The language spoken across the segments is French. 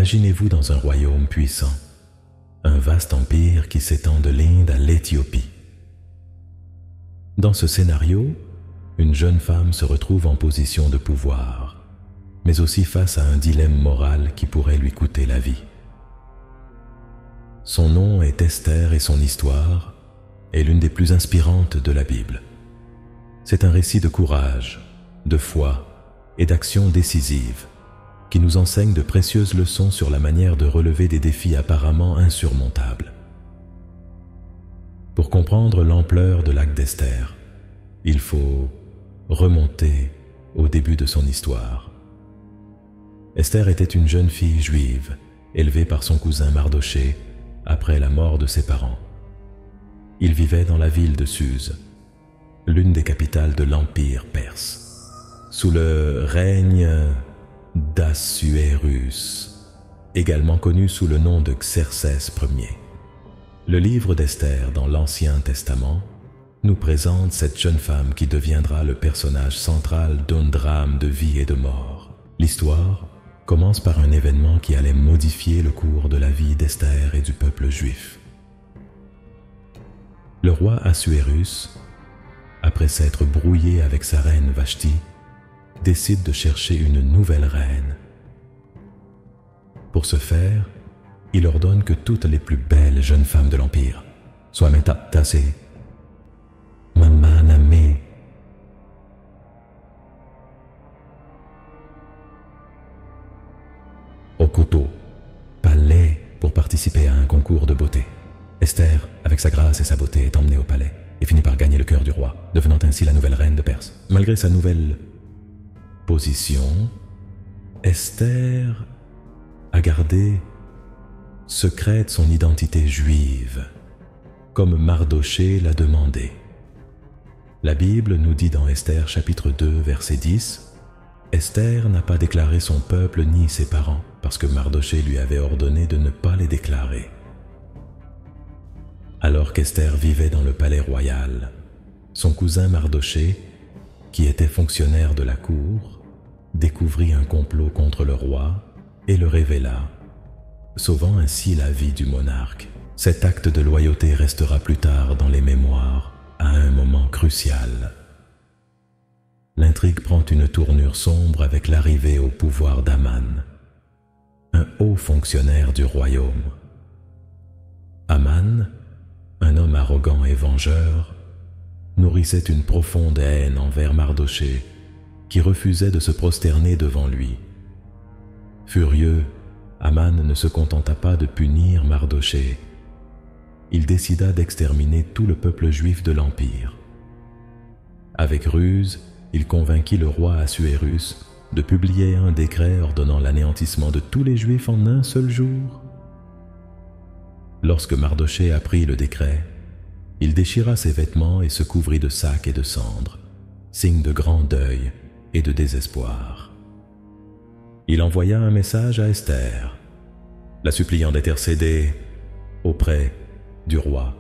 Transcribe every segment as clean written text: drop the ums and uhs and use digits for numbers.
Imaginez-vous dans un royaume puissant, un vaste empire qui s'étend de l'Inde à l'Éthiopie. Dans ce scénario, une jeune femme se retrouve en position de pouvoir, mais aussi face à un dilemme moral qui pourrait lui coûter la vie. Son nom est Esther et son histoire est l'une des plus inspirantes de la Bible. C'est un récit de courage, de foi et d'action décisive qui nous enseigne de précieuses leçons sur la manière de relever des défis apparemment insurmontables. Pour comprendre l'ampleur de l'acte d'Esther, il faut remonter au début de son histoire. Esther était une jeune fille juive, élevée par son cousin Mardochée après la mort de ses parents. Il vivait dans la ville de Suse, l'une des capitales de l'Empire perse, sous le règne d'Assuérus, également connu sous le nom de Xerxès Ier. Le livre d'Esther dans l'Ancien Testament nous présente cette jeune femme qui deviendra le personnage central d'un drame de vie et de mort. L'histoire commence par un événement qui allait modifier le cours de la vie d'Esther et du peuple juif. Le roi Assuérus, après s'être brouillé avec sa reine Vashti, décide de chercher une nouvelle reine. Pour ce faire, il ordonne que toutes les plus belles jeunes femmes de l'Empire soient tassées. Mamaname. Au couteau, palais pour participer à un concours de beauté. Esther, avec sa grâce et sa beauté, est emmenée au palais et finit par gagner le cœur du roi, devenant ainsi la nouvelle reine de Perse. Malgré sa nouvelle position, Esther a gardé secrète son identité juive, comme Mardochée l'a demandé. La Bible nous dit dans Esther chapitre 2 verset 10, Esther n'a pas déclaré son peuple ni ses parents, parce que Mardochée lui avait ordonné de ne pas les déclarer. Alors qu'Esther vivait dans le palais royal, son cousin Mardochée, qui était fonctionnaire de la cour, découvrit un complot contre le roi et le révéla, sauvant ainsi la vie du monarque. Cet acte de loyauté restera plus tard dans les mémoires à un moment crucial. L'intrigue prend une tournure sombre avec l'arrivée au pouvoir d'Aman, un haut fonctionnaire du royaume. Aman, un homme arrogant et vengeur, nourrissait une profonde haine envers Mardochée, qui refusait de se prosterner devant lui. Furieux, Aman ne se contenta pas de punir Mardochée. Il décida d'exterminer tout le peuple juif de l'Empire. Avec ruse, il convainquit le roi Assuérus de publier un décret ordonnant l'anéantissement de tous les Juifs en un seul jour. Lorsque Mardochée apprit le décret, il déchira ses vêtements et se couvrit de sacs et de cendres, signe de grand deuil et de désespoir. Il envoya un message à Esther, la suppliant d'intercéder auprès du roi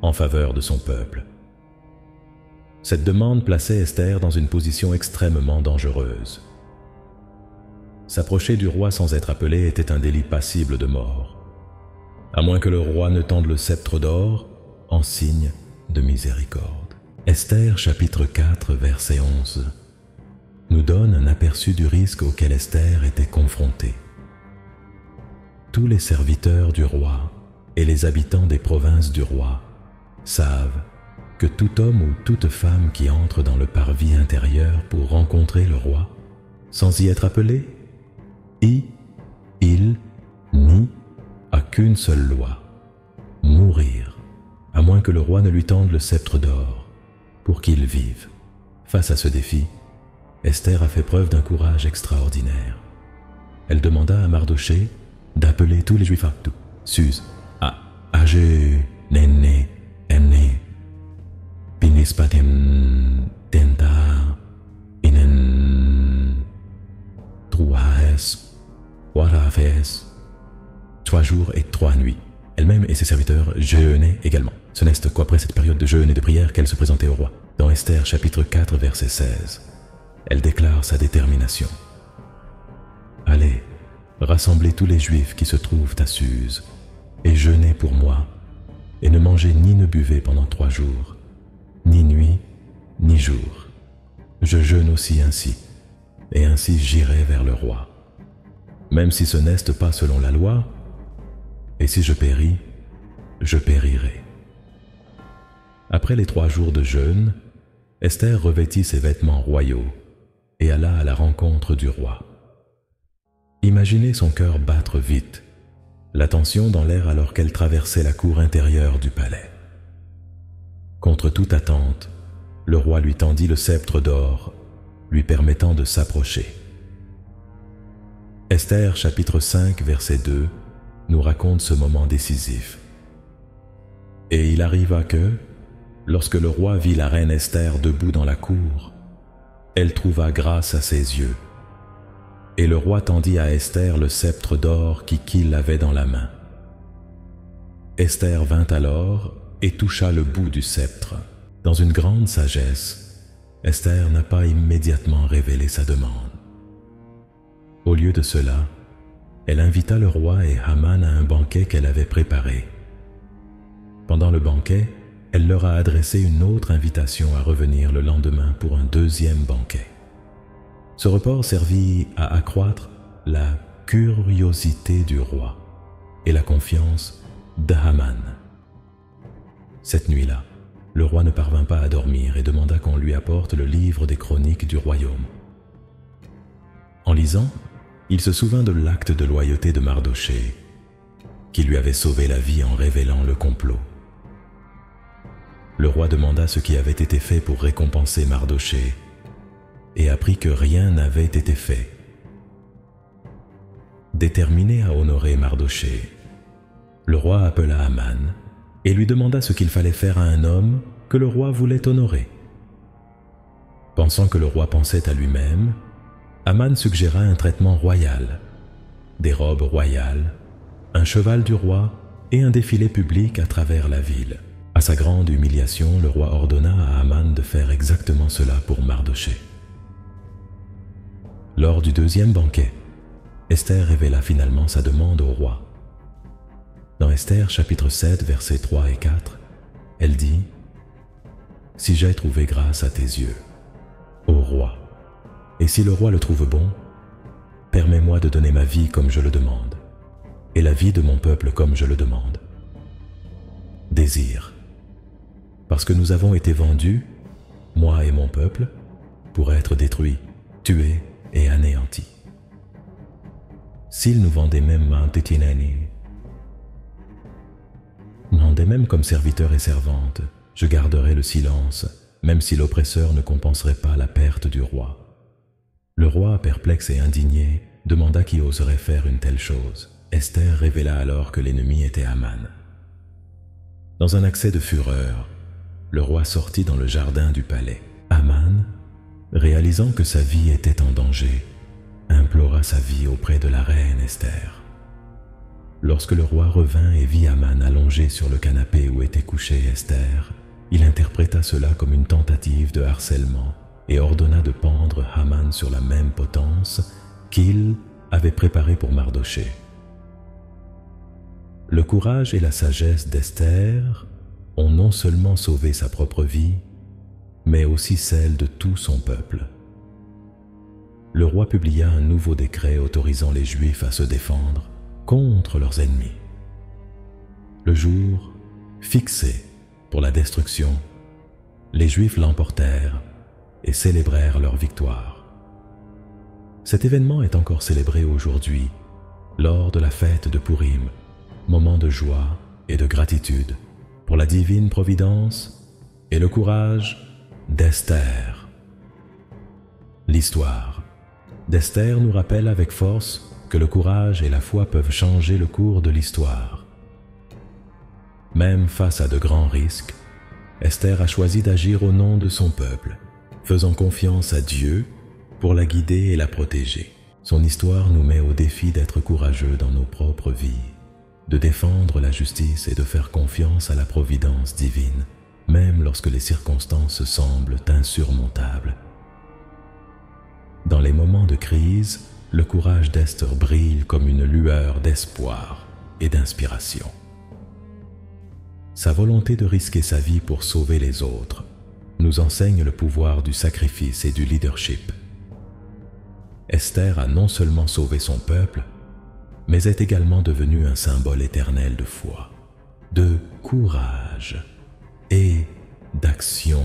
en faveur de son peuple. Cette demande plaçait Esther dans une position extrêmement dangereuse. S'approcher du roi sans être appelé était un délit passible de mort, à moins que le roi ne tende le sceptre d'or en signe de miséricorde. Esther chapitre 4 verset 11 nous donne un aperçu du risque auquel Esther était confrontée. Tous les serviteurs du roi et les habitants des provinces du roi savent que tout homme ou toute femme qui entre dans le parvis intérieur pour rencontrer le roi, sans y être appelé, il, ni, a qu'une seule loi, mourir, à moins que le roi ne lui tende le sceptre d'or, pour qu'il vive. Face à ce défi, Esther a fait preuve d'un courage extraordinaire. Elle demanda à Mardochée d'appeler tous les Juifs à Suse, Age, Nene, Emne, Pinispatem, Tenta, Inen, Truaes, Warafes, 3 jours et 3 nuits. Elle-même et ses serviteurs jeûnaient également. Ce n'est qu'après cette période de jeûne et de prière qu'elle se présentait au roi. Dans Esther chapitre 4 verset 16, elle déclare sa détermination. Allez, rassemblez tous les Juifs qui se trouvent à Suse, et jeûnez pour moi, et ne mangez ni ne buvez pendant 3 jours, ni nuit, ni jour. Je jeûne aussi ainsi, et ainsi j'irai vers le roi. Même si ce n'est pas selon la loi, et si je péris, je périrai. » Après les 3 jours de jeûne, Esther revêtit ses vêtements royaux et alla à la rencontre du roi. Imaginez son cœur battre vite, la tension dans l'air alors qu'elle traversait la cour intérieure du palais. Contre toute attente, le roi lui tendit le sceptre d'or, lui permettant de s'approcher. Esther chapitre 5 verset 2 nous raconte ce moment décisif. « Et il arriva que, lorsque le roi vit la reine Esther debout dans la cour, elle trouva grâce à ses yeux. Et le roi tendit à Esther le sceptre d'or qu'il avait dans la main. Esther vint alors et toucha le bout du sceptre. Dans une grande sagesse, Esther n'a pas immédiatement révélé sa demande. Au lieu de cela, elle invita le roi et Haman à un banquet qu'elle avait préparé. Pendant le banquet, elle leur a adressé une autre invitation à revenir le lendemain pour un 2e banquet. Ce report servit à accroître la curiosité du roi et la confiance d'Haman. Cette nuit-là, le roi ne parvint pas à dormir et demanda qu'on lui apporte le livre des chroniques du royaume. En lisant, il se souvint de l'acte de loyauté de Mardochée, qui lui avait sauvé la vie en révélant le complot. Le roi demanda ce qui avait été fait pour récompenser Mardochée et apprit que rien n'avait été fait. Déterminé à honorer Mardochée, le roi appela Haman et lui demanda ce qu'il fallait faire à un homme que le roi voulait honorer. Pensant que le roi pensait à lui-même, Haman suggéra un traitement royal, des robes royales, un cheval du roi et un défilé public à travers la ville. À sa grande humiliation, le roi ordonna à Haman de faire exactement cela pour Mardochée. Lors du 2e banquet, Esther révéla finalement sa demande au roi. Dans Esther chapitre 7 versets 3 et 4, elle dit « Si j'ai trouvé grâce à tes yeux, ô roi, et si le roi le trouve bon, permets-moi de donner ma vie comme je le demande, et la vie de mon peuple comme je le demande. Désir, parce que nous avons été vendus, moi et mon peuple, pour être détruits, tués et anéantis. S'ils nous vendaient même comme serviteurs et servantes, je garderai le silence, même si l'oppresseur ne compenserait pas la perte du roi. » Le roi, perplexe et indigné, demanda qui oserait faire une telle chose. Esther révéla alors que l'ennemi était Haman. Dans un accès de fureur, le roi sortit dans le jardin du palais. Haman, réalisant que sa vie était en danger, implora sa vie auprès de la reine Esther. Lorsque le roi revint et vit Haman allongé sur le canapé où était couchée Esther, il interpréta cela comme une tentative de harcèlement et ordonna de pendre Haman sur la même potence qu'il avait préparée pour Mardochée. Le courage et la sagesse d'Esther ont non seulement sauvé sa propre vie, mais aussi celle de tout son peuple. Le roi publia un nouveau décret autorisant les Juifs à se défendre contre leurs ennemis. Le jour fixé pour la destruction, les Juifs l'emportèrent et célébrèrent leur victoire. Cet événement est encore célébré aujourd'hui, lors de la fête de Pourim, moment de joie et de gratitude pour la divine providence et le courage d'Esther. L'histoire d'Esther nous rappelle avec force que le courage et la foi peuvent changer le cours de l'histoire. Même face à de grands risques, Esther a choisi d'agir au nom de son peuple, faisant confiance à Dieu pour la guider et la protéger. Son histoire nous met au défi d'être courageux dans nos propres vies, de défendre la justice et de faire confiance à la providence divine, même lorsque les circonstances semblent insurmontables. Dans les moments de crise, le courage d'Esther brille comme une lueur d'espoir et d'inspiration. Sa volonté de risquer sa vie pour sauver les autres nous enseigne le pouvoir du sacrifice et du leadership. Esther a non seulement sauvé son peuple, mais est également devenue un symbole éternel de foi, de courage et d'action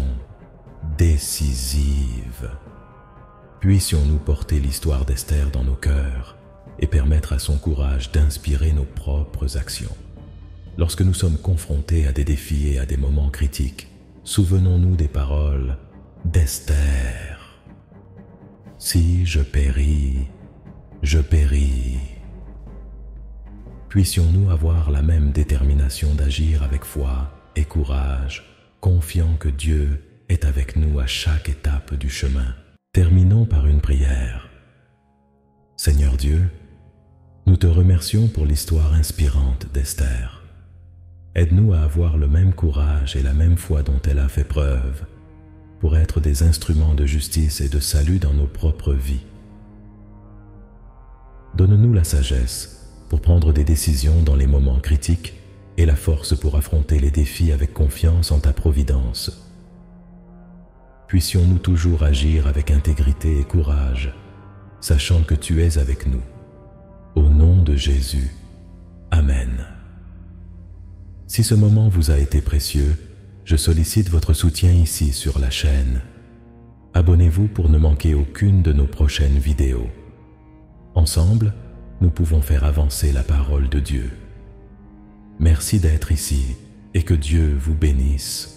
décisive. Puissions-nous porter l'histoire d'Esther dans nos cœurs et permettre à son courage d'inspirer nos propres actions. Lorsque nous sommes confrontés à des défis et à des moments critiques, souvenons-nous des paroles d'Esther. Si je péris, je péris. Puissions-nous avoir la même détermination d'agir avec foi et courage, confiant que Dieu est avec nous à chaque étape du chemin. Terminons par une prière. Seigneur Dieu, nous te remercions pour l'histoire inspirante d'Esther. Aide-nous à avoir le même courage et la même foi dont elle a fait preuve, pour être des instruments de justice et de salut dans nos propres vies. Donne-nous la sagesse pour prendre des décisions dans les moments critiques et la force pour affronter les défis avec confiance en ta providence. Puissions-nous toujours agir avec intégrité et courage, sachant que tu es avec nous. Au nom de Jésus. Amen. Si ce moment vous a été précieux, je sollicite votre soutien ici sur la chaîne. Abonnez-vous pour ne manquer aucune de nos prochaines vidéos. Ensemble, nous pouvons faire avancer la parole de Dieu. Merci d'être ici et que Dieu vous bénisse